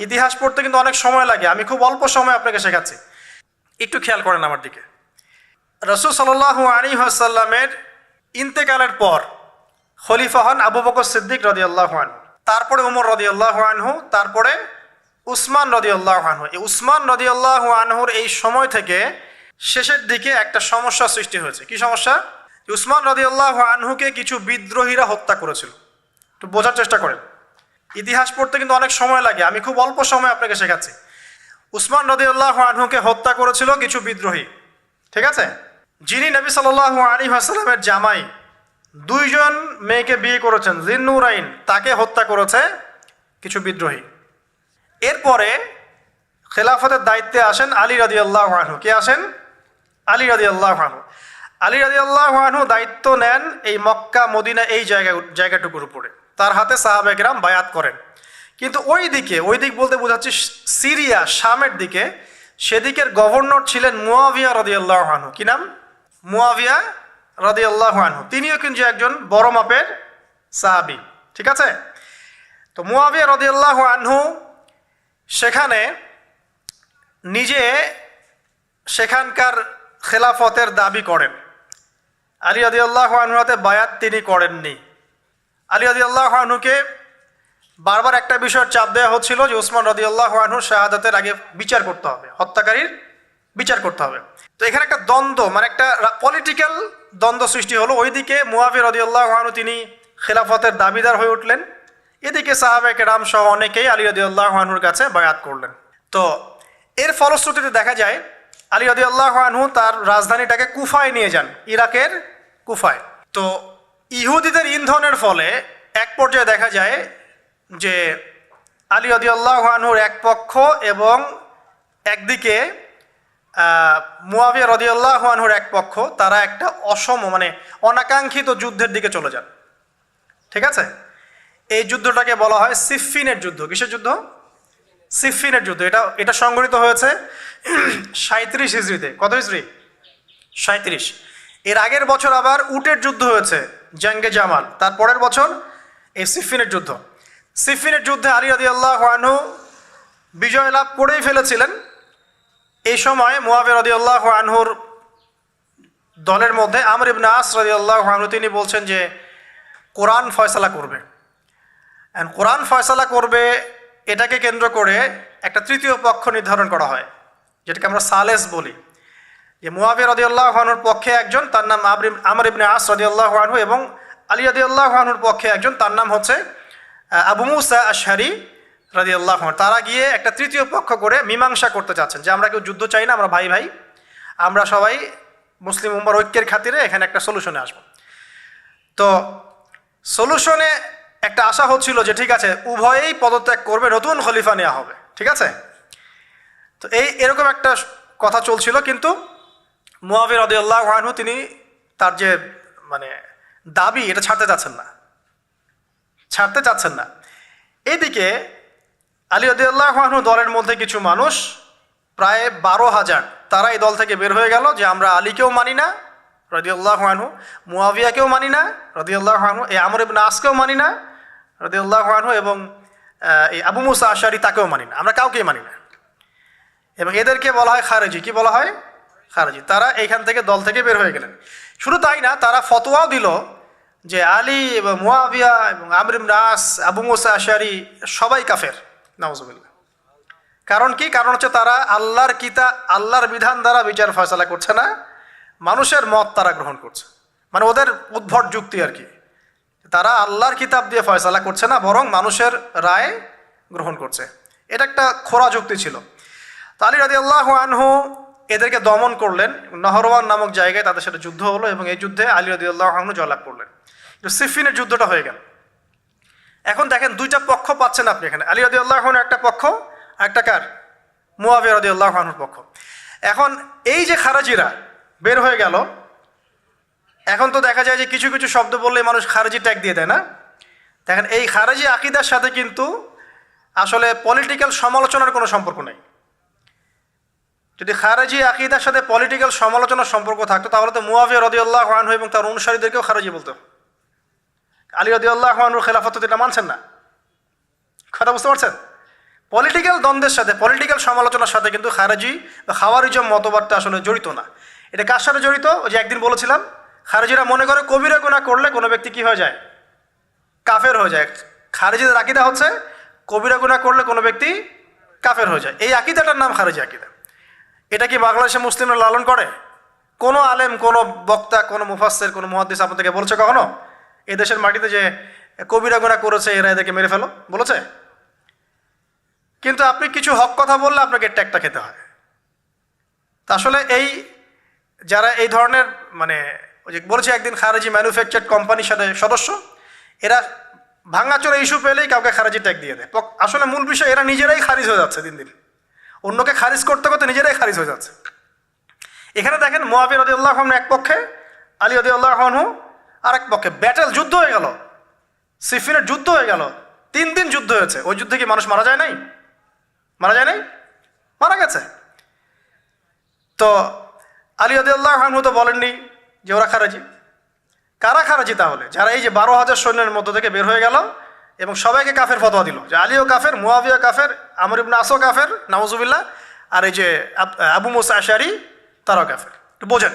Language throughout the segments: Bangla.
ইতিহাস পড়তে কিন্তু অনেক সময় লাগে, আমি খুব অল্প সময় আপনাকে শেখাচ্ছি, একটু খেয়াল করেন আমার দিকে। রাসূল সাল্লাল্লাহু আলাইহি ওয়াসাল্লামের ইন্তেকালের পর খলিফা হন আবু বকর সিদ্দিক রাদিয়াল্লাহু আনহু, তারপরে উমর রাদিয়াল্লাহু আনহু, তারপরে উসমান রাদিয়াল্লাহু আনহু। এই উসমান রাদিয়াল্লাহু আনহুর এই সময় থেকে শেষের দিকে একটা সমস্যা সৃষ্টি হয়েছে। কি সমস্যা? উসমান রাদিয়াল্লাহু আনহুকে কিছু বিদ্রোহীরা হত্যা করেছিল। একটু বোঝার চেষ্টা করেন, ইতিহাস পড়তে কিন্তু অনেক সময় লাগে, আমি খুব অল্প সময় আপনাকে শেখাচ্ছি। উসমান রাদিয়াল্লাহু আনহুকে হত্যা করেছিল কিছু বিদ্রোহী, ঠিক আছে? যিনি নবী সাল্লাল্লাহু আলাইহি ওয়াসাল্লামের জামাই, দুইজন মেয়েকে বিয়ে করেছেন, জিন্নুরাইন, তাকে হত্যা করেছে কিছু বিদ্রোহী। এরপরে খেলাফতের দায়িত্বে আসেন আলী রাদিয়াল্লাহু আনহু। কে আসেন? আলী রাদিয়াল্লাহু আনহু। আলী রাদিয়াল্লাহু আনহু দায়িত্ব নেন এই মক্কা মদিনা এই জায়গাটুকুর উপরে, তার হাতে সাহাবায়ে কেরাম বায়াত করেন। কিন্তু ওই দিক বলতে বোঝাচ্ছি সিরিয়া, শামের দিকে, সেদিকের গভর্নর ছিলেন মুয়াবিয়া রাদিয়াল্লাহু আনহু। কি নাম? মুয়াবিয়া রাদিয়াল্লাহু আনহু। তিনিও কিন্তু একজন বড় মাপের সাহাবী, ঠিক আছে? তো মুয়াবিয়া রাদিয়াল্লাহু আনহু সেখানে নিজে সেখানকার খেলাফতের দাবি করেন। আলী রাদিয়াল্লাহু আনহুর হাতে বায়াত তিনি করেননি। আলী রাদিয়াল্লাহু আনহুকে বারবার একটা বিষয়ের চাপ দেওয়া হচ্ছিল যে ওসমান রাদিয়াল্লাহু আনহু শাহাদাতের আগে বিচার করতে হবে, হত্যাকারীর বিচার করতে হবে। তো এখানে একটা দ্বন্দ্ব, মানে একটা পলিটিক্যাল দ্বন্দ্ব সৃষ্টি হলো। ওইদিকে মুয়াবিয়া রাদিয়াল্লাহু আনহু তিনি খেলাফতের দাবিদার হয়ে উঠলেন, এদিকে সাহাবায়ে কেরাম সহ অনেকেই আলী রাদিয়াল্লাহু আনহুর কাছে বায়াত করলেন। তো এর ফলশ্রুতিতে দেখা যায় আলী রাদিয়াল্লাহু আনহু তার রাজধানীটাকে কুফায় নিয়ে যান, ইরাকের কুফায়। তো ইহুদিদের ইন্ধনের ফলে এক পর্যায়ে দেখা যায় যে আলী রাদিয়াল্লাহু আনহুর এক পক্ষ এবং একদিকে মুয়াবিয়া রাদিয়াল্লাহু আনহুর এক পক্ষ, তারা একটা মানে অনাকাঙ্ক্ষিত যুদ্ধের দিকে চলে যান, ঠিক আছে? এই যুদ্ধটাকে বলা হয় সিফফিনের যুদ্ধ। কিসের যুদ্ধ? সিফফিনের যুদ্ধ। এটা সংঘটিত হয়েছে 37 হিজরিতে। কত হিজরি? 37। এর আগের বছর আবার উটের যুদ্ধ হয়েছে, জঙ্গে জামাল। তার পরের বছর এই সিফফিনের যুদ্ধ। সিফফিনের যুদ্ধে আলী রাদিয়াল্লাহু আনহু বিজয় লাভ করেই ফেলেছিলেন। এই সময় মুয়াবিয়া রাদিয়াল্লাহু আনহুর দলের মধ্যে আমর ইবনে আস রাদিয়াল্লাহু আনহু তিনি বলছেন যে কোরআন ফয়সালা করবে। কোরআন ফয়সালা করবে, এটাকে কেন্দ্র করে একটা তৃতীয় পক্ষ নির্ধারণ করা হয়, যেটাকে আমরা সালেস বলি। যে মুয়াবিয়া রাদিয়াল্লাহু আনহুর পক্ষে একজন, তার নাম আমর ইবনে আস রাদিয়াল্লাহু আনহু, এবং আলী রাদিয়াল্লাহু আনহুর পক্ষে একজন, তার নাম হচ্ছে আবু মুসা আশআরী রাদিয়াল্লাহু আনহু। তারা গিয়ে একটা তৃতীয় পক্ষ করে মীমাংসা করতে চাচ্ছেন যে আমরা কেউ যুদ্ধ চাই না, আমরা ভাই ভাই, আমরা সবাই মুসলিম উম্মার ঐক্যের খাতিরে এখানে একটা সলিউশনে আসব। তো সলিউশনে একটা আশা হচ্ছিল যে ঠিক আছে উভয়েই পদত্যাগ করবে, নতুন খলিফা নেওয়া হবে, ঠিক আছে? তো এরকম একটা কথা চলছিল। কিন্তু মুয়াবিয়া রাদিয়াল্লাহু আনহু তিনি তার যে মানে দাবি, এটা ছাড়তে চাচ্ছেন না। এইদিকে আলী রাদিয়াল্লাহু আনহু দলের মধ্যে কিছু মানুষ, প্রায় 12,000, তারা এই দল থেকে বের হয়ে গেল যে আমরা আলীকেও মানি না রাদিয়াল্লাহু আনহু, মুয়াবিয়াকেও মানি না রাদিয়াল্লাহু আনহু, এই আমর ইবনে আসকেও মানি না রাদিয়াল্লাহু আনহু, এবং এই আবু মুসা আশআরী তাকেও মানি না, আমরা কাউকেই মানি না। এবং এদেরকে বলা হয় খারেজি। কি বলা হয়? খারেজি। তারা এইখান থেকে দল থেকে বের হয়ে গেলেন। শুধু তাই না, তারা ফতোয়াও দিল যে আলী এবং মুয়াবিয়া এবং আমর ইবনে আস, আবু মুসা আশআরী সবাই কাফের, নাউজুবিল্লাহ। কারণ কি? কারণ হচ্ছে তারা আল্লাহর কিতাব, আল্লাহর বিধান দ্বারা বিচার ফয়সালা করছে না, মানুষের মত তারা গ্রহণ করছে। মানে ওদের উদ্ভট যুক্তি আর কি, তারা আল্লাহর কিতাব দিয়ে ফয়সালা করছে না, বরং মানুষের রায় গ্রহণ করছে। এটা একটা খোরা যুক্তি ছিল। তো আলী রাদিয়াল্লাহু আনহু এদেরকে দমন করলেন। নহরওয়ান নামক জায়গায় তাদের সাথে যুদ্ধ হলো, এবং এই যুদ্ধে আলী রাদিয়াল্লাহু আনহু জয়লাভ করলেন। সিফফিনের যুদ্ধটা হয়ে গেল। এখন দেখেন দুইটা পক্ষ পাচ্ছেন আপনি এখানে, আলী রাদিয়াল্লাহু আনহু একটা পক্ষ, একটা কার? মুয়াবিয়া রাদিয়াল্লাহু আনহুর পক্ষ। এখন এই যে খারেজিরা বের হয়ে গেল, এখন তো দেখা যায় যে কিছু কিছু শব্দ বললে মানুষ খারেজি ট্যাগ দিয়ে দেয় না? দেখেন এই খারেজি আকিদার সাথে কিন্তু আসলে পলিটিক্যাল সমালোচনার কোনো সম্পর্ক নেই। যদি খারেজি আকিদার সাথে পলিটিক্যাল সমালোচনার সম্পর্ক থাকতো তাহলে তো মুয়াবিয়া রাদিয়াল্লাহু আনহু এবং তার অনুসারীদেরকেও খারেজি বলতো। আলী রাদিয়াল্লাহু আনহুর খেলাফত এটা মানছেন না, কথা বুঝতে পারছেন? পলিটিক্যাল দ্বন্দ্বের সাথে, পলিটিক্যাল সমালোচনার সাথে কিন্তু খারেজি বা খাওয়ারিজম মতবাদটা আসলে জড়িত না। এটা কার সাথে জড়িত? ওই যে একদিন বলেছিলাম, খারেজিরা মনে করে কবিরা গুনাহ করলে কোনো ব্যক্তি কী হয়ে যায়? কাফের হয়ে যায়। খারেজিদের আকীদা হচ্ছে কবিরা গুনাহ করলে কোনো ব্যক্তি কাফের হয়ে যায়। এই আকীদাটার নাম খারেজি আকীদা। এটা কি বাংলাদেশে মুসলিমরা লালন করে? কোনো আলেম, কোনো বক্তা, কোনো মুফাসসির, কোনো মুহাদ্দিস আপনাদেরকে বলছে কখনো এই দেশের মাটিতে যে কবিরা গুনাহ করেছে এরা এদেরকে মেরে ফেলো? বলেছে? কিন্তু আপনি কিছু হক কথা বললে আপনাকে ট্যাগটা খেতে হয়। তা আসলে এই যারা এই ধরনের মানে ওই যে বলেছে একদিন খারেজি ম্যানুফ্যাকচার্ড কোম্পানির সাথে সদস্য, এরা ভাঙাচোরা ইস্যু পেলেই কাউকে খারেজি ট্যাগ দিয়ে দেয়। আসলে মূল বিষয় এরা নিজেরাই খারিজ হয়ে যাচ্ছে দিন দিন, অন্যকে খারিজ করতে করতে নিজেরাই খারিজ হয়ে যাচ্ছে। এখানে দেখেন মুআবিয়া রাদিয়াল্লাহু আনহু এক পক্ষে, আলী রাদিয়াল্লাহু আনহু আর এক পক্ষে, ব্যাটেল, যুদ্ধ হয়ে গেল, সিফিনের যুদ্ধ হয়ে গেল, 3 দিন যুদ্ধ হয়েছে। ওই যুদ্ধে কি মানুষ মারা যায় নাই? মারা যায় নাই? মারা গেছে। তো আলী রাদিয়াল্লাহু আনহু তো বলেননি যে ওরা খারেজি। কারা খারেজি তাহলে? যারা এই যে 12,000 সৈন্যের মধ্য থেকে বের হয়ে গেল এবং সবাইকে কাফের ফতোয়া দিল যে আলীও কাফের, মুআবিয়া কাফের, আমর ইবনে আসও কাফের, নাউজুবিল্লাহ, আর এই যে আবু মুসা আশআরী তারাও কাফের। একটু বোঝেন।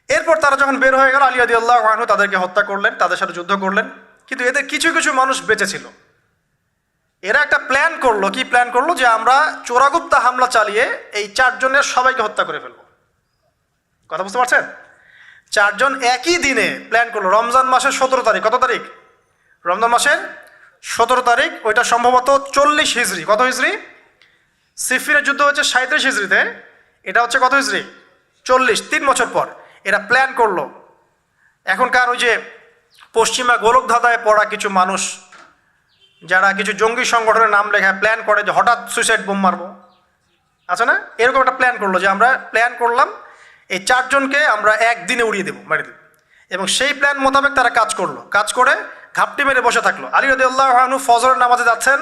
এরপর তারা যখন বের হয়ে গেল, আলী রাদিয়াল্লাহু আনহু তাদেরকে হত্যা করলেন, তাদের সাথে যুদ্ধ করলেন। কিন্তু এদের কিছু কিছু মানুষ বেঁচে ছিল। এরা একটা প্ল্যান করলো। কি প্ল্যান করলো? যে আমরা চোরাগুপ্তা হামলা চালিয়ে এই 4 জনের সবাইকে হত্যা করে ফেলবো। কথা বুঝতে পারছেন? 4 জন একই দিনে প্ল্যান করলো। রমজান মাসের 17 তারিখ। কত তারিখ? রমজান মাসের 17 তারিখ। ওইটা সম্ভবত 40 হিজরি। কত হিজরি? সিফিনের যুদ্ধ হচ্ছে 37 হিজরিতে, এটা হচ্ছে কত হিজরি? 40, 3 বছর পর এরা প্ল্যান করলো। এখনকার ওই যে পশ্চিমা গোলকধাঁধায় পড়া কিছু মানুষ যারা কিছু জঙ্গি সংগঠনের নাম লেখায় প্ল্যান করে যে হঠাৎ সুইসাইড বোম মারবো, আছে না? এরকম একটা প্ল্যান করলো যে আমরা প্ল্যান করলাম এই 4 জনকে আমরা একদিনে উড়িয়ে দেবো, মেরে দেবো। এবং সেই প্ল্যান মোতাবেক তারা কাজ করলো। কাজ করে ঘাপটি মেরে বসে থাকলো। আলী রাদিয়াল্লাহু আনহু ফজরের নামাজে যাচ্ছেন,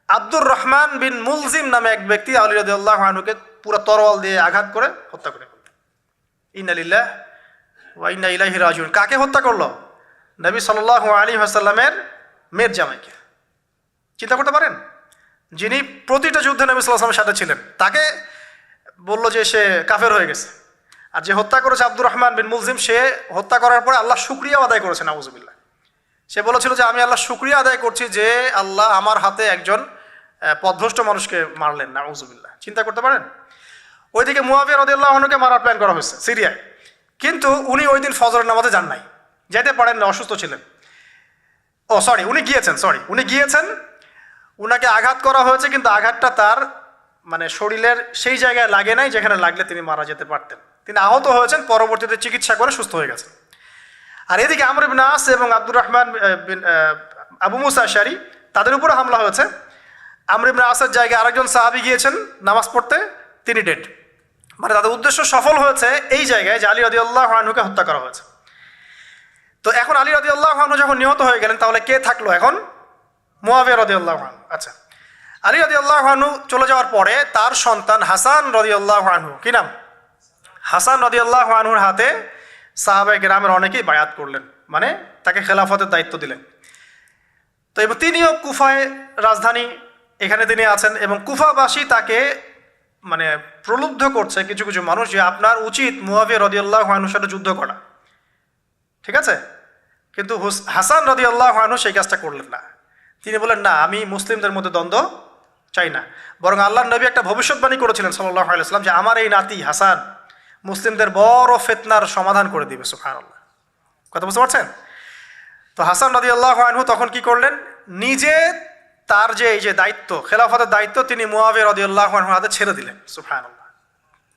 আব্দুর রহমান বিন মুলজিম নামে এক ব্যক্তি আলী রাদিয়াল্লাহু আনহুকে পুরো তরোয়াল দিয়ে আঘাত করে হত্যা করে ফেলল। ইন্না লিল্লাহি ওয়া ইন্না ইলাইহি রাজিউন। কাকে হত্যা করলো? নবী সাল্লাল্লাহু আলাইহি ওয়াসাল্লামের মেয়ের জামাইকে। চিন্তা করতে পারেন? যিনি প্রতিটা যুদ্ধে নবী সাল্লাল্লাহু আলাইহি ওয়াসাল্লামের সাথে ছিলেন, তাকে বলল যে সে কাফের হয়ে গেছে। আর যে হত্যা করেছে আব্দুর রহমান বিন মুলজিম, সে হত্যা করার পরে আল্লাহ শুকরিয়া আদায় করেছে, নাউজুবিল্লাহ। সে বলেছিল যে আমি আল্লাহ শুকরিয়া আদায় করছি যে আল্লাহ আমার হাতে একজন পথভ্রষ্ট মানুষকে মারলেন, নাউজুবিল্লাহ। চিন্তা করতে পারেন? ওইদিকে মুআবিয়া রাদিয়াল্লাহু আনহুকে মারার প্ল্যান করা হয়েছে সিরিয়ায়, কিন্তু উনি ওই দিন ফজরের নামাজে যান নাই, যেতে পারেন না, অসুস্থ ছিলেন। উনি গিয়েছেন, উনাকে আঘাত করা হয়েছে, কিন্তু আঘাতটা তার মানে শরীরের সেই জায়গায় লাগে নাই যেখানে লাগলে তিনি মারা যেতে পারতেন। তিনি আহত হয়েছেন, পরবর্তীতে চিকিৎসা করে সুস্থ হয়ে গেছেন। আর এদিকে আমর ইবনে আস এবং আব্দুর রহমান আবু মুসা আশআরী, তাদের উপরে হামলা হয়েছে। আমর ইবনে আসের জায়গায় আরেকজন সাহাবী গিয়েছেন নামাজ পড়তে, তিনি ডেড। মানে তাদের উদ্দেশ্য সফল হয়েছে এই জায়গায় যে আলী রাদিয়াল্লাহু আনহুকে হত্যা করা হয়েছে। তো এখন আলী রাদিয়াল্লাহু আনহু যখন নিহত হয়ে গেলেন, তাহলে কে থাকলো এখন? মুআবিয়া রাদিয়াল্লাহু আনহু। আচ্ছা, আলী রাদিয়াল্লাহু আনহু চলে যাওয়ার পরে তার সন্তান হাসান রাদিয়াল্লাহু আনহু, কি নাম? হাসান রাদিয়াল্লাহু আনহুর হাতে সাহাবায়ে কেরামের অনেকেই বায়াত করলেন, মানে তাকে খেলাফতের দায়িত্ব দিলেন। তো এবং তিনিও কুফায়, রাজধানী, এখানে তিনি আছেন, এবং কুফাবাসী তাকে মানে প্রলুব্ধ করছে কিছু কিছু মানুষ যে আপনার উচিত মুআবিয়া রাদিয়াল্লাহু আনহুর সাথে যুদ্ধ করা, ঠিক আছে? কিন্তু হাসান রাদিয়াল্লাহু আনহু সেই কাজটা করলেন না। তিনি বলেন না, আমি মুসলিমদের মধ্যে দ্বন্দ্ব চাই না, বরং আল্লাহর নবী একটা ভবিষ্যৎবাণী করেছিলেন সাল্লাল্লাহু আলাইহি ওয়াসাল্লাম যে আমার এই নাতি হাসান মুসলিমদের বড় ফিতনার সমাধান করে দিবে। সুবহানাল্লাহ। কথা বুঝতে পারছেন? তো হাসান রাদিয়াল্লাহু আনহু তখন কি করলেন? নিজে তার যে এই যে দায়িত্ব, খেলাফতের দায়িত্ব, তিনি মুআবিয়া রাদিয়াল্লাহু আনহুর হাতে ছেড়ে দিলেন। সুবহানাল্লাহ।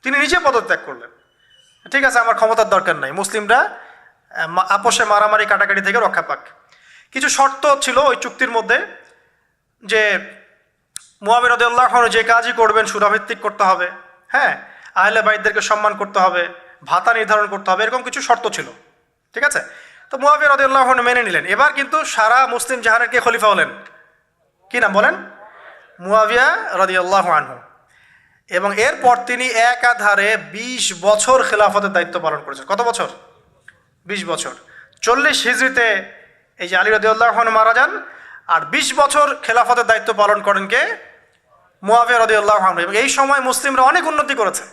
তিনি নিজে পদত্যাগ করলেন। ঠিক আছে, আমার ক্ষমতার দরকার নাই, মুসলিমরা আপোষে মারামারি কাটাকাটি থেকে রক্ষা পাক। কিছু শর্ত ছিল ওই চুক্তির মধ্যে, যে মুআবিয়া রাদিয়াল্লাহু আনহু যে কাজই করবেন সুরাভিত্তিক করতে হবে, হ্যাঁ, আহলে বাইতদেরকে সম্মান করতে হবে, ভাতা নির্ধারণ করতে হবে, এরকম কিছু শর্ত ছিল। ঠিক আছে? তো মুআবিয়া রাদিয়াল্লাহু আনহু মেনে নিলেন। এবার কিন্তু সারা মুসলিম জাহানের কে খলিফা হলেন? কি নাম বলেন? মুআবিয়া রাদিয়াল্লাহু আনহু। এবং এরপর তিনি একাধারে 20 বছর খেলাফতের দায়িত্ব পালন করেছেন। কত বছর? 20 বছর। 40 হিজরিতে এই যে আলী রাদিয়াল্লাহু আনহু মারা যান, আর 20 বছর খেলাফতের দায়িত্ব পালন করেন কে? মুয়াবিয়া রাদিয়াল্লাহু আনহু। এবং এই সময় মুসলিমরা অনেক উন্নতি করেছে।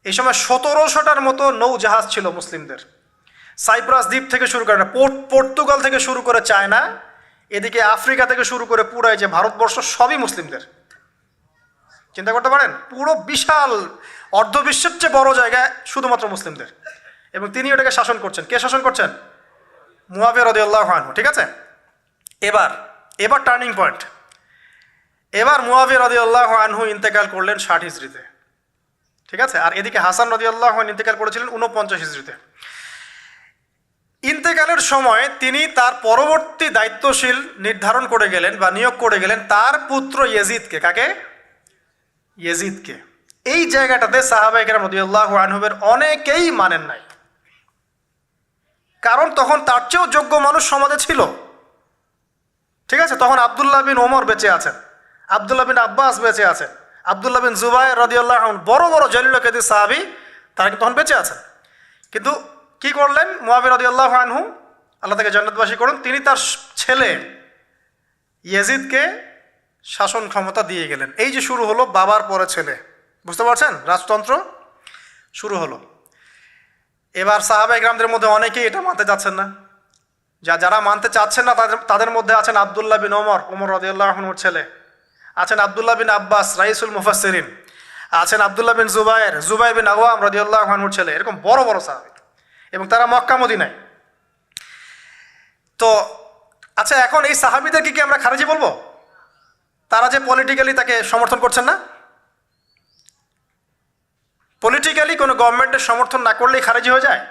এই সময় 1700টার মতো নৌ জাহাজ ছিল মুসলিমদের। সাইপ্রাস দ্বীপ থেকে শুরু করে পর্তুগাল থেকে শুরু করে চায়না, এদিকে আফ্রিকা থেকে শুরু করে পুরাই যে ভারতবর্ষ সবই মুসলিমদের। চিন্তা করতে পারেন, পুরো বিশাল অর্ধবিশ্বের চেয়ে বড় জায়গায় শুধুমাত্র মুসলিমদের, এবং তিনি ওটাকে শাসন করছেন। কে শাসন করছেন? মুয়াবিয়া রাদিয়াল্লাহু আনহু। ঠিক আছে, এবার টার্নিং পয়েন্ট। এবার মুয়াবিয়া রাদিয়াল্লাহু আনহু ইন্তেকাল করলেন 60 হিজরিতে। ঠিক আছে, আর এদিকে হাসান রাদিয়াল্লাহু আনহু ইন্তেকাল করেছিলেন 49 হিজরিতে। ইন্তেকালের সময় তিনি তার পরবর্তী দায়িত্বশীল নির্ধারণ করে গেলেন বা নিয়োগ করে গেলেন তার পুত্র ইয়েজিদকে। কাকে? ইয়েজিদকে। এই জায়গাটাতে সাহাবায়ে কেরাম রাদিয়াল্লাহু আনহুমের অনেকেই মানেন নাই, কারণ তখন তার চেয়েও যোগ্য মানুষ সমাজে ছিল। ঠিক আছে, তখন আব্দুল্লাহ বিন ওমর বেঁচে আছেন, আব্দুল্লাহ বিন আব্বাস বেঁচে আছেন, আব্দুল্লাহ বিন জুবাইর রাদিয়াল্লাহু আনহু, বড় বড় জলিল কাদির সাহাবী, তারা কিন্তু তখন বেঁচে আছেন। কিন্তু কি করলেন মুয়াবিয়া রাদিয়াল্লাহু আনহু, আল্লাহ তাকে জান্নাতবাসী করুন, তিনি তার ছেলে ইয়েজিদকে শাসন ক্ষমতা দিয়ে গেলেন। এই যে শুরু হলো বাবার পরে ছেলে, বুঝতে পারছেন, রাজতন্ত্র শুরু হলো। এবার সাহাবায়ে কেরামদের মধ্যে অনেকেই এটা মানতে চাচ্ছেন না। যারা মানতে চাচ্ছেন না তাদের মধ্যে আছেন আব্দুল্লাহ বিন ওমর রাদিয়াল্লাহু আনহুর ছেলে, আছেন আব্দুল্লাহ বিন আব্বাস রাইসুল মুফাসসিরিন, আছেন আব্দুল্লাহ বিন জুবাইর বিন আওয়াম রাদিয়াল্লাহু আনহুর ছেলে। এরকম বড় বড় সাহাবী, এবং তারা মক্কা মদিনায়। তো আচ্ছা, এখন এই সাহাবীদেরকে কি আমরা খারিজি বলবো? তারা যে পলিটিক্যালি তাকে সমর্থন করছেন না, পলিটিক্যালি কোনো গভর্নমেন্টের সমর্থন না করলেই খারিজি হয়ে যায়?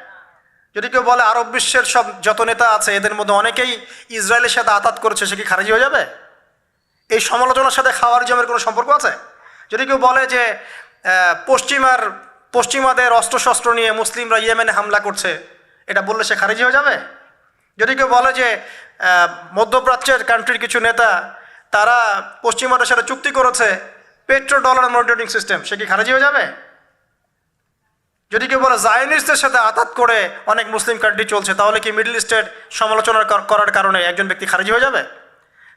যদি কেউ বলে আরব বিশ্বের সব যত নেতা আছে এদের মধ্যে অনেকেই ইসরায়েলের সাথে আতাত করেছে, সে কি খারিজি হয়ে যাবে? এই সমালোচনার সাথে খাওয়ারিজমের কোনো সম্পর্ক আছে? যদি কেউ বলে যে পশ্চিমাদের অস্ত্রশস্ত্র নিয়ে মুসলিমরা ইয়েমেনে হামলা করছে, এটা বললে সে খারিজি হয়ে যাবে? যদি কেউ বলে যে মধ্যপ্রাচ্যের কান্ট্রির কিছু নেতা তারা পশ্চিমাদের সাথে চুক্তি করেছে পেট্রো ডলার মনিটরিং সিস্টেম, সে কি খারিজি হয়ে যাবে? যদি কেউ বলে জায়নিস্টদের সাথে আতাত করে অনেক মুসলিম কান্ট্রি চলছে, তাহলে কি মিডল ইস্টের সমালোচনা করার কারণে একজন ব্যক্তি খারিজি হয়ে যাবে?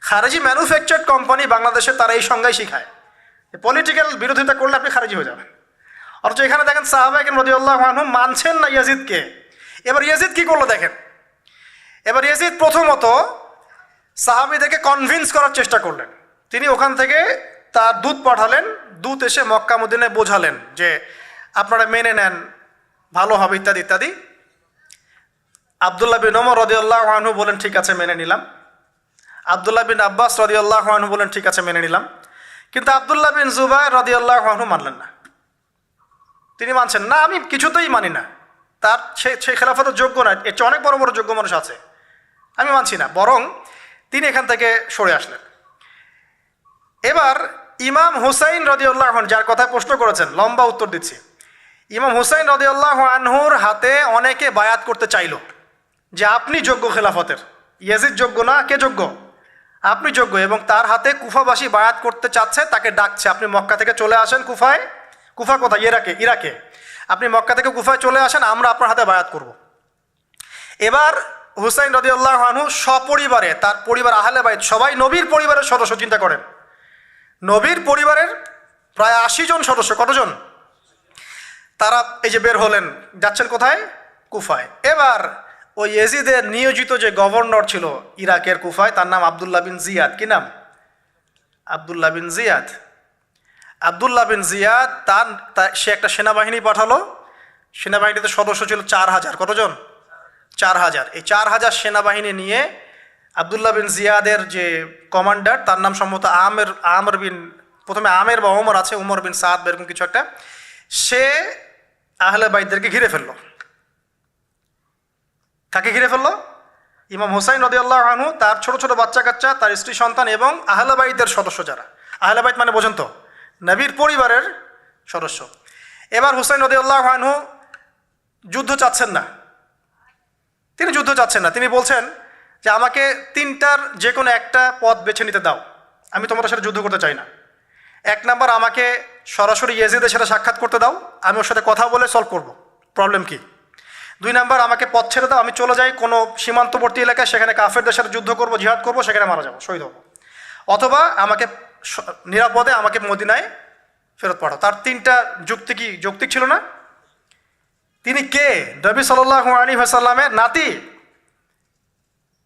খারিজি ম্যানুফ্যাকচার্ড কোম্পানি বাংলাদেশে তারা এই সংজ্ঞাই শিখায়, পলিটিক্যাল বিরোধিতা করলে আপনি খারিজি হয়ে যাবেন। অথচ এখানে দেখেন সাহাবায়ে কেরাম রাদিয়াল্লাহু আনহু মানছেন না ইয়াজিদকে। এবার ইয়াজিদ কি করলো দেখেন। এবার ইয়াজিদ প্রথমত সাহাবীদেরকে কনভিন্স করার চেষ্টা করলেন। তিনি ওখান থেকে তার দূত পাঠালেন, দূত এসে মক্কা মদিনায় বোঝালেন যে আপনারা মেনে নেন, ভালো হবে, ইত্যাদি ইত্যাদি। আব্দুল্লাহ বিন ওমর রাদিয়াল্লাহু আনহু বলেন ঠিক আছে মেনে নিলাম। আব্দুল্লাহ বিন আব্বাস রাদিয়াল্লাহু আনহু বলেন ঠিক আছে মেনে নিলাম। কিন্তু আব্দুল্লাহ বিন জুবাইর রাদিয়াল্লাহু আনহু মানলেন না। তিনি মানছেন না, আমি কিছুতেই মানি না, তার সে খেলাফতের যোগ্য না, এর চেয়ে অনেক বড় বড় যোগ্য মানুষ আছে, আমি মানছি না। বরং তিনি এখান থেকে সরে আসলেন। এবার ইমাম হুসাইন রাদিয়াল্লাহু আনহু, যার কথা প্রশ্ন করেছেন, লম্বা উত্তর দিচ্ছি। ইমাম হুসাইন রাদিয়াল্লাহু আনহুর হাতে অনেকে বায়াত করতে চাইল যে আপনি যোগ্য খেলাফতের, ইয়াজিদ যোগ্য না, কে যোগ্য? আপনি যোগ্য। এবং তার হাতে কুফাবাসী বায়াত করতে চাচ্ছে, তাকে ডাকছে আপনি মক্কা থেকে চলে আসেন কুফায়। কুফা কোথায়? ইরাকে। আপনি মক্কা থেকে কুফায় চলে আসেন, আমরা আপনার হাতে বায়াত করব। এবার হুসাইন রাদিয়াল্লাহু আনহু সপরিবারে, তার পরিবার আহলে বাইত সবাই নবীর পরিবারের সদস্য, চিন্তা করেন, নবীর পরিবারের প্রায় 80 জন সদস্য। কতজন? তারা এই যে বের হলেন, যাচ্ছেন কোথায়? কুফায়। এবার ওই ইয়াজিদের নিয়োজিত যে গভর্নর ছিল ইরাকের কুফায়, তার নাম আব্দুল্লাহ বিন জিয়াদ। কি নাম? আব্দুল্লাহ বিন জিয়াদ। আব্দুল্লাহ বিন জিয়াদ সে একটা সেনাবাহিনী পাঠালো। সেনাবাহিনীতে সদস্য ছিল 4000। কতজন? 4000। এই 4000 সেনাবাহিনী নিয়ে আব্দুল্লাহ বিন জিয়াদের যে কমান্ডার, তার নাম সম্ভবত আমের বিন, প্রথমে আমের বা ওমর আছে, উমর বিন সাদ বা এরকম কিছু একটা, সে আহলে বাইতদেরকে ঘিরে ফেললো। কাকে ঘিরে ফেললো? ইমাম হুসাইন রাদিয়াল্লাহু আনহু, তার ছোট ছোট বাচ্চা কাচ্চা, তার স্ত্রী সন্তান এবং আহলে বাইতের সদস্য যারা। আহলে বাইত মানে বোঝেন তো, নবীর পরিবারের সদস্য। এবার হুসাইন রাদিয়াল্লাহু আনহু যুদ্ধ চাচ্ছেন না, তিনি বলছেন যে আমাকে 3টার যে কোনো একটা পথ বেছে নিতে দাও, আমি তোমাদের সাথে যুদ্ধ করতে চাই না। 1 নাম্বার, আমাকে সরাসরি ইয়াজিদের সাথে সাক্ষাৎ করতে দাও, আমি ওর সাথে কথা বলে সলভ করব প্রবলেম কি। 2 নাম্বার, আমাকে পথ ছেড়ে দাও, আমি চলে যাই কোনো সীমান্তবর্তী এলাকায়, সেখানে কাফেরদের সাথে যুদ্ধ করব, জিহাদ করব, সেখানে মারা যাবো, শহীদ হব। অথবা আমাকে নিরাপদে আমাকে মদিনায় ফেরত পাঠাও। তার তিনটা যুক্তি কি যৌক্তিক ছিল না? তিনি কে? নবী সাল্লাল্লাহু আলাইহি ওয়াসাল্লামের নাতি,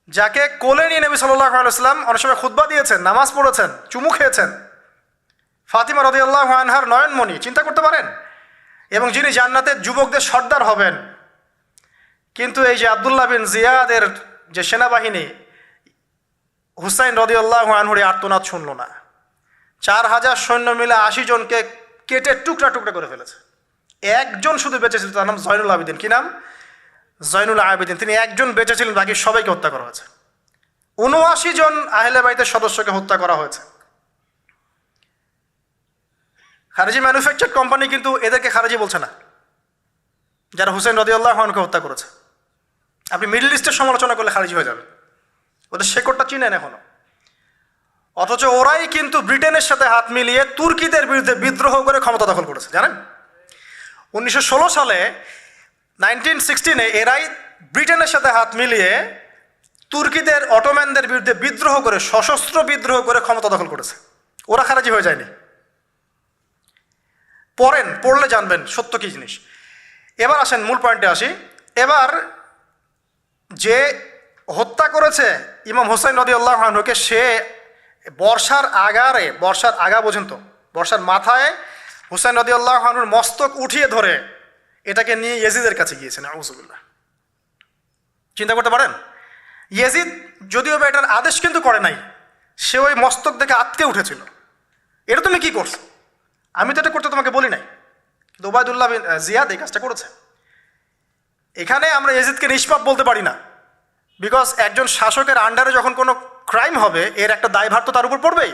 যাকে কোলে নিয়ে নবী সাল্লাল্লাহু আলাইহি ওয়াসাল্লাম অনেক সময় খুতবা দিয়েছেন, নামাজ পড়েছেন, চুমু খেয়েছেন। ফাতিমা রাদিয়াল্লাহু আনহার নয়নমণি, চিন্তা করতে পারেন? এবং যিনি জান্নাতের যুবকদের সর্দার হবেন। কিন্তু এই যে আব্দুল্লাহ বিন জিয়াদের যে সেনাবাহিনী, হুসাইন রাদিয়াল্লাহু আনহুর আর্তনাদ শুনল না। 4000 সৈন্য মিলে 80 জনকে কেটে টুকরা টুকরা করে ফেলেছে। একজন শুধু বেঁচে ছিল, তার নাম জয়নুল আবেদিন। কি নাম? জয়নুল আবেদিন। তিনি একজন বেঁচে ছিলেন, বাকি সবাইকে হত্যা করা হয়েছে। 79 জন আহলে বাইতের সদস্যকে হত্যা করা হয়েছে। খারেজি ম্যানুফ্যাকচার কোম্পানি কিন্তু এদেরকে খারেজি বলছে না, যারা হুসেন রাদিয়াল্লাহু আনহুকে হত্যা করেছে। আপনি মিডল ইস্টের সমালোচনা করলে খারিজি হয়ে যাবে, ওদের শেকড়টা চিনেন এখনো। অথচ ওরাই কিন্তু ব্রিটেনের সাথে হাত মিলিয়ে তুর্কিদের বিরুদ্ধে বিদ্রোহ করে ক্ষমতা দখল করেছে, জানেন? 1916 সালে 1916 এরাই ব্রিটেনের সাথে হাত মিলিয়ে তুর্কিদের, অটোম্যানদের বিরুদ্ধে বিদ্রোহ করে, সশস্ত্র বিদ্রোহ করে ক্ষমতা দখল করেছে। ওরা খারিজি হয়ে যায়নি। পড়লে জানবেন সত্য কি জিনিস। এবার আসেন মূল পয়েন্টে আসি। এবার যে হত্যা করেছে ইমাম হুসাইন রাদিয়াল্লাহু আনহুকে, সে বর্ষার আগা পর্যন্ত, বর্ষার মাথায় হুসাইন রাদিয়াল্লাহু আনহুর মস্তক উঠিয়ে ধরে এটাকে নিয়ে ইয়েজিদের কাছে গিয়েছেন। আউযুবিল্লাহ। চিন্তা করতে পারেন? ইয়েজিদ যদিও বা এটার আদেশ কিন্তু করে নাই, সে ওই মস্তক দেখে আটকে উঠেছিল। এটা তুমি কি করছো? আমি তো এটা করতে তোমাকে বলি নাই, কিন্তু ওবায়দুল্লাহ বিন জিয়াদ এই কাজটা করেছে। এখানে আমরা ইয়েজিদকে নিষ্পাপ বলতে পারি না, বিকজ একজন শাসকের আন্ডারে যখন কোনো ক্রাইম হবে, এর একটা দায়ভার তো তার উপর পড়বেই।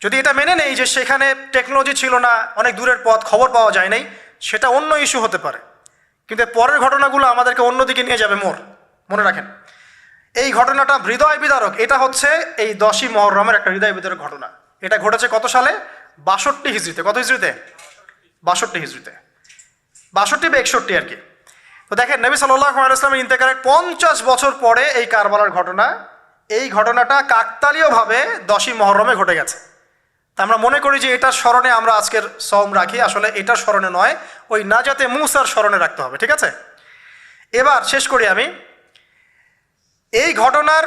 যদি এটা মেনে নেই যে সেখানে টেকনোলজি ছিল না, অনেক দূরের পথ, খবর পাওয়া যায় নাই, সেটা অন্য ইস্যু হতে পারে। কিন্তু পরের ঘটনাগুলো আমাদেরকে অন্যদিকে নিয়ে যাবে। মনে রাখেন, এই ঘটনাটা হৃদয় বিদারক। এটা হচ্ছে এই 10ই মুহররমের একটা হৃদয় বিদারক ঘটনা। এটা ঘটেছে কত সালে? 62 হিজরিতে। কত হিজরিতে? 62 হিজরিতে, 62 বা 61 আর কি। তো দেখেন, নবী সাল্লাল্লাহু আলাইহি ওয়াসাল্লামের ইন্তেকালের 50 বছর পরে এই কারবালার ঘটনা, এই ঘটনাটা কাকতালীয়ভাবে 10ই মুহররমে ঘটে গেছে। তা আমরা মনে করি যে এটার স্মরণে আমরা আজকের সওম রাখি। আসলে এটার স্মরণে নয়, ওই নাজাতে মূসার স্মরণে রাখতে হবে। ঠিক আছে, এবার শেষ করি আমি। এই ঘটনার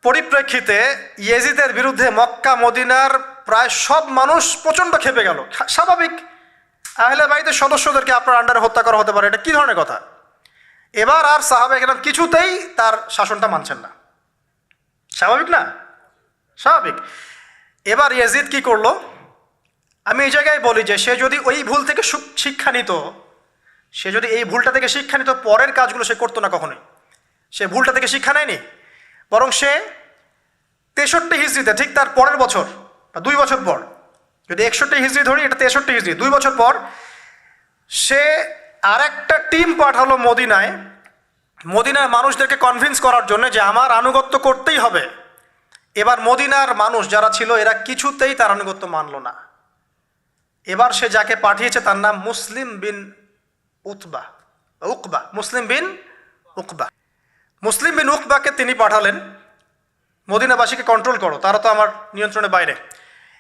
পরিপ্রেক্ষিতে ইয়েজিদের বিরুদ্ধে মক্কা মদিনার প্রায় সব মানুষ প্রচণ্ড ক্ষেপে গেল। স্বাভাবিক, আহলে বাইতের সদস্যদেরকে আপনার আন্ডারে হত্যা করা হতে পারে, এটা কী ধরনের কথা? এবার আর সাহাবায়ে কেরাম কিছুতেই তার শাসনটা মানছেন না। স্বাভাবিক না? স্বাভাবিক। এবার ইয়েজিদ কি করলো? আমি এই জায়গায় বলি যে সে যদি ওই ভুল থেকে শিক্ষা নিত, সে যদি এই ভুলটা থেকে শিক্ষা নিত, পরের কাজগুলো সে করতো না কখনোই। সে ভুলটা থেকে শিক্ষা নেয়নি, বরং সে 63 হিজরিতে, ঠিক তার পরের বছর বা 2 বছর পর, যদি 61 হিজরি ধরি, এটা 63 হিজরি, 2 বছর পর সে আর একটা টিম পাঠালো মদিনায়, মদিনার মানুষদেরকে কনভিন্স করার জন্য যে আমার আনুগত্য করতেই হবে। এবার মদিনার মানুষ যারা ছিল, এরা কিছুতেই তার আনুগত্য মানল না। এবার সে যাকে পাঠিয়েছে তার নাম মুসলিম বিন উকবা। মুসলিম বিন উকবাকে তিনি পাঠালেন, মদিনাবাসীকে কন্ট্রোল করো, তারা তো আমার নিয়ন্ত্রণের বাইরে।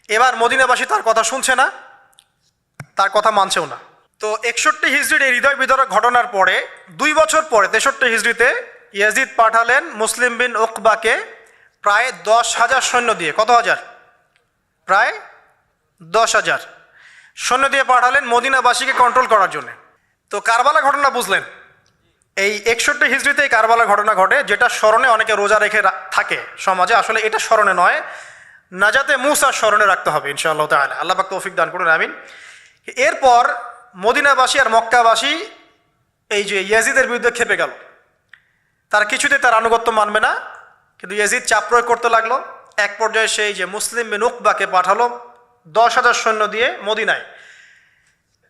এবার মদিনাবাসী তার কথা শুনছে না, তার কথা মানছেও না। তো 61 হিজরির এই হৃদয় বিদারক ঘটনার পরে 2 বছর পরে 63 হিজরিতে ইয়াজিদ পাঠালেন মুসলিম বিন উকবাকে প্রায় 10,000 সৈন্য দিয়ে। কত হাজার? প্রায় 10,000 সৈন্য দিয়ে পাঠালেন মদিনাবাসীকে কন্ট্রোল করার জন্য। তো কারবালা ঘটনা বুঝলেন, এই 61 হিজরিতে এই কারবালা ঘটনা ঘটে, যেটা স্মরণে অনেকে রোজা রেখে থাকে সমাজে। আসলে এটা স্মরণে নয়, নাজাতে মূসার স্মরণে রাখতে হবে ইনশাআল্লাহ তাআলা। আল্লাহ পাক তৌফিক দান করুন, আমিন। এরপর মদিনাবাসী আর মক্কাবাসী এই যে ইয়াজিদের বিরুদ্ধে খেপে গেল, তারা কিছুতে তার আনুগত্য মানবে না, কিন্তু ইয়াজিদ চাপ প্রয়োগ করতে লাগলো। এক পর্যায়ে সেই যে মুসলিম বিন উকবাকে পাঠালো 10,000 সৈন্য দিয়ে মদিনায়।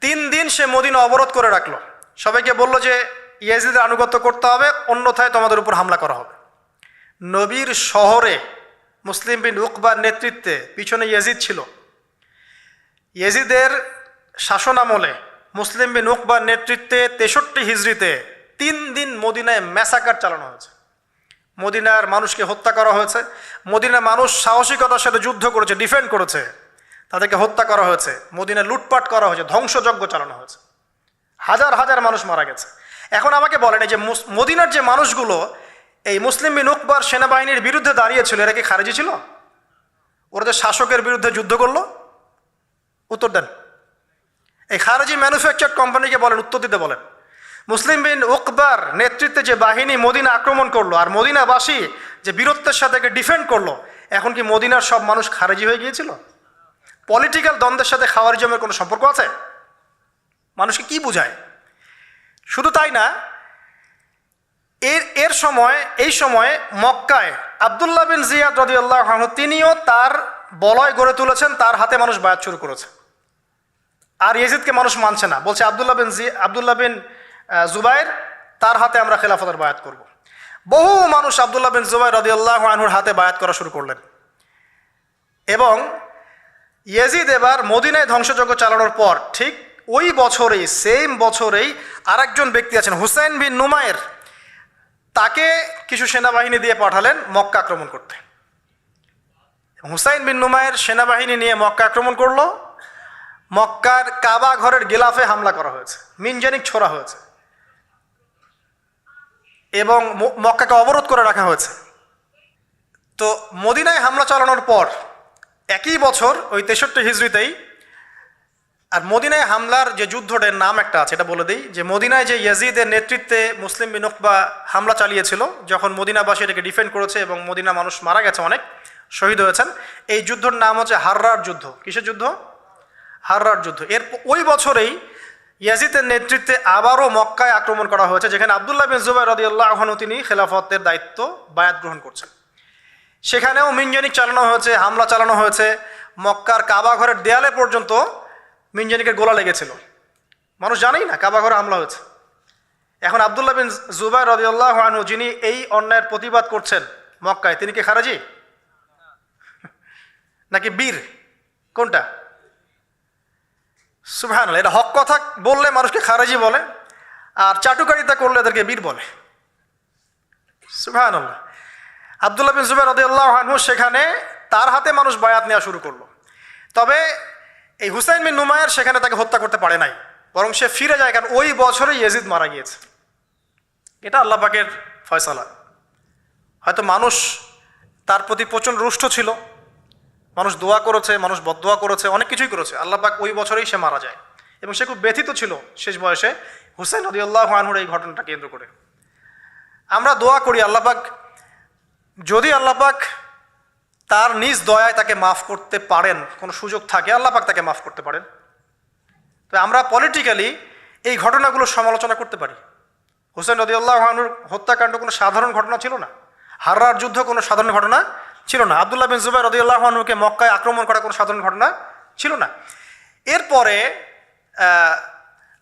3 দিন সে মদিনা অবরোধ করে রাখলো, সবাইকে বলল যে ইয়াজিদের আনুগত্য করতে হবে, অন্যথায় তোমাদের উপর হামলা করা হবে। নবীর শহরে মুসলিম বিন উকবার নেতৃত্বে পিছনে ইয়াজিদ ছিল। ইয়াজিদের শাসনামলে মুসলিম বিন উকবার নেতৃত্বে 63 হিজরিতে 3 দিন মদিনায় ম্যাসাকার চালানো হয়েছে। মদিনার মানুষকে হত্যা করা হয়েছে, মদিনার মানুষ সাহসিকতার সাথে যুদ্ধ করেছে, ডিফেন্ড করেছে, তাদেরকে হত্যা করা হয়েছে, মদিনা লুটপাট করা হয়েছে, ধ্বংসযজ্ঞ চালানো হয়েছে, হাজার হাজার মানুষ মারা গেছে। এখন আমাকে বলেন, এই যে মদিনার যে মানুষগুলো এই মুসলিম বিন উকবার সেনাবাহিনীর বিরুদ্ধে দাঁড়িয়েছিল, এরা কি খারেজি ছিল? ওরা যে শাসকের বিরুদ্ধে যুদ্ধ করলো, উত্তর দেন। এই খারেজি ম্যানুফ্যাকচার কোম্পানিকে বলেন, উত্তর দিতে বলেন। মুসলিম বিন উকবার নেতৃত্বে যে বাহিনী মদিনা আক্রমণ করলো আর মদিনাবাসী যে বীরত্বের সাথে ডিফেন্ড করলো, এখন কি মদিনার সব মানুষ খারেজি হয়ে গিয়েছিল? পলিটিক্যাল দ্বন্দ্বের সাথে খাওয়ারিজমের কোনো সম্পর্ক আছে? মানুষকে কি বুঝায়? শুধু তাই না, এই সময় মক্কায় আব্দুল্লাহ বিন জিয়াদ রাদিয়াল্লাহু আনহু তিনিও তার বলয় গড়ে তুলেছেন, তার হাতে মানুষ বায়াত শুরু করেছে। আর ইয়াজিদকে মানুষ মানছে না, বলছে আব্দুল্লাহ বিন জুবাইর তার হাতে আমরা খেলাফতের বায়াত করব। বহু মানুষ আব্দুল্লাহ বিন জুবাইর রাদিয়াল্লাহু আনহুর হাতে বায়াত করা শুরু করলেন এবং ইয়াজিদ এবার মদিনায় ধ্বংসযজ্ঞ চালানোর পর ঠিক ওই বছরেই, সেম বছরেই আরেকজন ব্যক্তি আছেন হুসাইন বিন নুমায়ের, তাকে কিছু সেনাবাহিনী দিয়ে পাঠালেন মক্কা আক্রমণ করতে। হুসাইন বিন নুমায়ের সেনাবাহিনী নিয়ে মক্কা আক্রমণ করলো। মক্কার কাবা ঘরের গিলাফে হামলা করা হয়েছে, মিনজানিক ছোড়া হয়েছে এবং মক্কাকে অবরোধ করে রাখা হয়েছে। তো মদিনায় হামলা চালানোর পর একই বছর ওই 63 হিজরিতেই, আর মদিনায় হামলার যে যুদ্ধটার নাম একটা আছে, এটা বলে দিই যে মদিনায় যে ইয়াজিদের নেতৃত্বে মুসলিম বিন উকবা হামলা চালিয়েছিল, যখন মদিনাবাসী এটাকে ডিফেন্ড করেছে এবং মদিনা মানুষ মারা গেছে, অনেক শহীদ হয়েছেন, এই যুদ্ধের নাম হচ্ছে হাররার যুদ্ধ। কিসের যুদ্ধ? হাররার যুদ্ধ। এর ওই বছরেই ইয়াজিদের নেতৃত্বে আবারও মক্কায় আক্রমণ করা হয়েছে, যেখানে আব্দুল্লাহ বিন জুবাইর রাদিয়াল্লাহু আনহু তিনি খেলাফতের দায়িত্ব বায়াত গ্রহণ করছেন। সেখানেও মিনজানিক চালানো হয়েছে, হামলা চালানো হয়েছে, মক্কার কাবা ঘরের দেয়ালে পর্যন্ত মিনজানিকের গোলা লেগেছিল। মানুষ জানেই না কাবা ঘরে হামলা হয়েছে। এখন আব্দুল্লাহ বিন জুবাইর রাদিয়াল্লাহু আনহু যিনি এই অন্যায়ের প্রতিবাদ করছেন মক্কায়, তিনি কি খারেজি নাকি বীর? কোনটা? সুবহানাল্লাহ। এটা হক কথা বললে মানুষকে খারেজি বলে, আর চাটুকারিতা করলে এদেরকে বীর বলে। সুবহানাল্লাহ। আব্দুল্লাহ বিন জুবাইর রাদিয়াল্লাহু আনহু সেখানে তার হাতে মানুষ বায়াত নেওয়া শুরু করলো। তবে এই হুসাইন বিন নুমায়ের সেখানে তাকে হত্যা করতে পারে নাই, বরং সে ফিরে যায়, কারণ ওই বছরে ইয়াজিদ মারা গিয়েছে। এটা আল্লাহ পাকের ফয়সালা। হয়তো মানুষ তার প্রতি প্রচণ্ড রুষ্ট ছিল, মানুষ দোয়া করেছে, মানুষ বদদোয়া করেছে, অনেক কিছুই করেছে, আল্লাহ পাক ওই বছরেই সে মারা যায় এবং সে খুব ব্যথিত ছিল শেষ বয়সে হুসাইন রাদিয়াল্লাহু আনহুর এই ঘটনাটা কেন্দ্র করে। আমরা দোয়া করি আল্লাহ পাক যদি আল্লাহ পাক তার নিজ দয়ায় তাকে মাফ করতে পারেন, কোনো সুযোগ থাকে আল্লাহ পাক তাকে মাফ করতে পারেন। তো আমরা পলিটিক্যালি এই ঘটনাগুলো সমালোচনা করতে পারি। হুসাইন রাদিয়াল্লাহু আনহুর হত্যাকাণ্ড কোনো সাধারণ ঘটনা ছিল না, হাররার যুদ্ধ কোনো সাধারণ ঘটনা ছিল না, আব্দুল্লাহ বিন জুবাইর রাদিয়াল্লাহু আনহুকে মক্কায় আক্রমণ করা কোনো সাধারণ ঘটনা ছিল না। এরপরে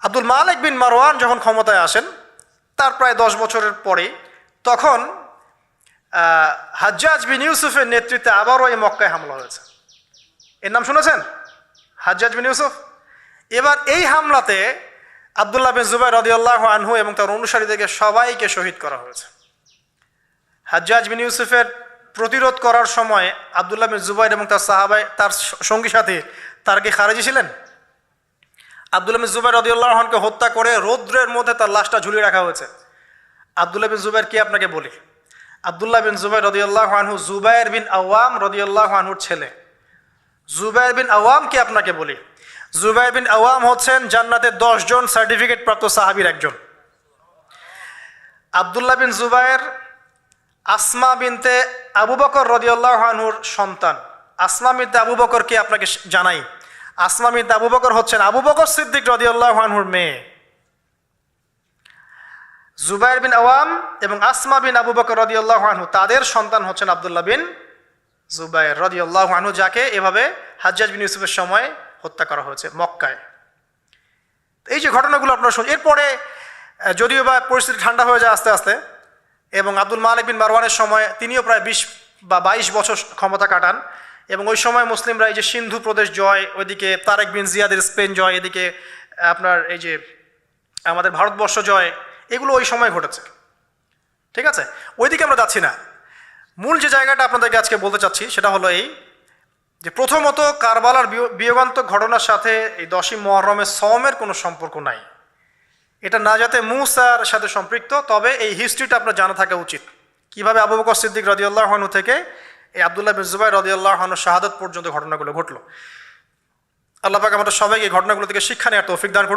আব্দুল মালিক বিন মারওয়ান যখন ক্ষমতায় আসেন, তার প্রায় 10 বছরের পরে, তখন হাজ্জাজ বিন ইউসুফের নেতৃত্বে আবারও এই মক্কায় হামলা হয়েছে। এর নাম শুনেছেন? হাজ্জাজ বিন ইউসুফ। এবার এই হামলাতে আব্দুল্লাহ বিন জুবাইর রাদিয়াল্লাহু আনহু এবং তার অনুসারীদেরকে সবাইকে শহীদ করা হয়েছে। হাজ্জাজ বিন ইউসুফের প্রতিরোধ করার সময় আব্দুল্লাহ বিন জুবাইর এবং তার সাহাবাই, তার সঙ্গী সাথী, তারা কি খারেজি ছিলেন? আব্দুল্লাহ বিন জুবাইর রাদিয়াল্লাহু আনহুকে হত্যা করে রৌদ্রের মধ্যে তার লাশটা ঝুলিয়ে রাখা হয়েছে। আব্দুল্লাহ বিন জুবাইর কি আপনাকে বলি? আব্দুল্লাহ বিন জুবাইর রাদিয়াল্লাহু আনহু জুবাইর বিন আওয়াম রাদিয়াল্লাহু আনহুর ছেলে। জুবাইর বিন আওয়াম কি আপনাকে বলি? জুবাইর বিন আওয়াম হচ্ছেন জান্নাতের 10 জন সার্টিফিকেট প্রাপ্ত সাহাবীর একজন। আব্দুল্লাহ বিন জুবাইর আসমা বিনতে আবু বকর রাদিয়াল্লাহু আনহুর সন্তান। আসমা বিনতে আবু বকরকে আপনাকে জানাই, আসমা বিনতে আবু বকর হচ্ছেন আবু বকর সিদ্দিক রাদিয়াল্লাহু আনহুর মেয়ে। জুবাইর বিন আওয়াম এবং আসমা বিন আবু বকর রাদিয়াল্লাহু আনহু, তাদের সন্তান হচ্ছেন আব্দুল্লাহ বিন জুবাইর রাদিয়াল্লাহু আনহু, যাকে এভাবে হাজ্জাজ বিন ইউসুফের সময় হত্যা করা হয়েছে মক্কায়। এই যে ঘটনাগুলো আপনারা শুনুন। এরপরে যদিও বা পরিস্থিতি ঠান্ডা হয়ে যায় আস্তে আস্তে, এবং আব্দুল মালিক বিন মারওয়ানের সময় তিনিও প্রায় 20 বা 22 বছর ক্ষমতা কাটান, এবং ওই সময় মুসলিমরা এই যে সিন্ধু প্রদেশ জয়, ওইদিকে তারেক বিন জিয়াদের স্পেন জয়, এদিকে আপনার এই যে আমাদের ভারতবর্ষ জয়, এগুলো ওই সময় ঘটেছে। ঠিক আছে, ওইদিকে আমরা যাচ্ছি না। মূল যে জায়গাটা আপনাদেরকে আজকে বলতে চাচ্ছি সেটা হলো এই যে প্রথমত কারবালার বিয়োগান্তক ঘটনার সাথে এই 10ই মুহররমের সওমের কোনো সম্পর্ক নাই। এটা না যাতে মুসার সাথে সম্পৃক্ত, তবে এই হিস্ট্রিটা আপনার জানা থাকা উচিত, কিভাবে আবু বকর সিদ্দিক রাদিয়াল্লাহু আনহু থেকে এই আব্দুল্লাহ বিন জুবাইর রাদিয়াল্লাহু আনহু শাহাদাত পর্যন্ত ঘটনাগুলো ঘটলো। আল্লাহ পাক আমাদের সবাইকে এই ঘটনাগুলো থেকে শিক্ষা নেওয়ার তৌফিক দান করুন।